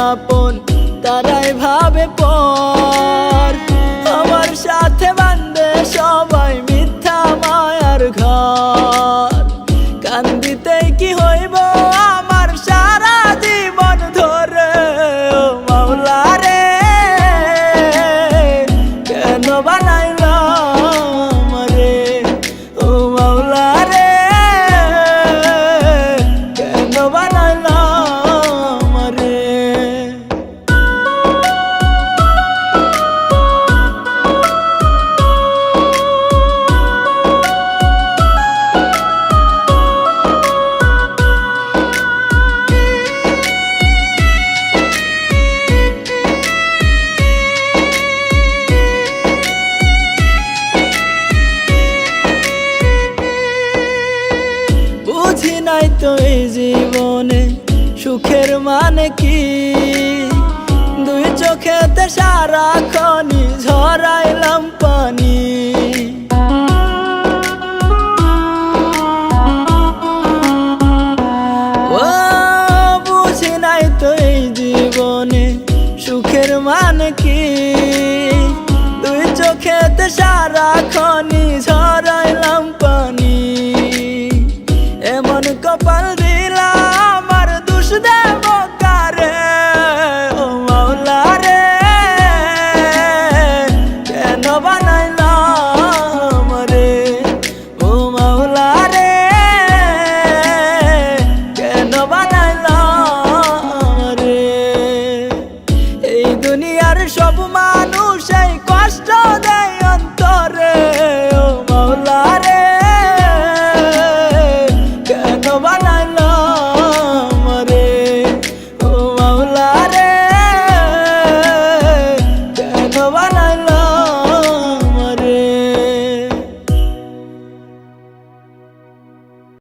আপন তারাই ভাবে পর। আমার সাথে বান্ধে সবাই মিথ্যা মায়ার ঘর। কান্দিতেই কি হইব আমার সারা জীবন ধরে, ও মাওলা রে কেন বানাইলাম রে, ও মাওলা রে কেন বানাইলাম রে। বুঝি নাই তো এই জীবনে সুখের মানে কি, দুই চোখেতে সারাক্ষণই ঝরাইলাম পানি। ও বুঝি নাই তো এই জীবনে সুখের মানে কি, দুই চোখেতে সারাক্ষণই ঝরাইলাম পানি। এমন কপাল দিলা আমার দোষ দেব কারে, ও মাওলা রে কেন বানাইলাম রে, ও মাওলা রে কেন বানাইলাম রে। এই দুনিয়ার সব মানুষ এই কষ্ট দেয় অন্তরে, ও মাওলা রে কেন বানাইলাম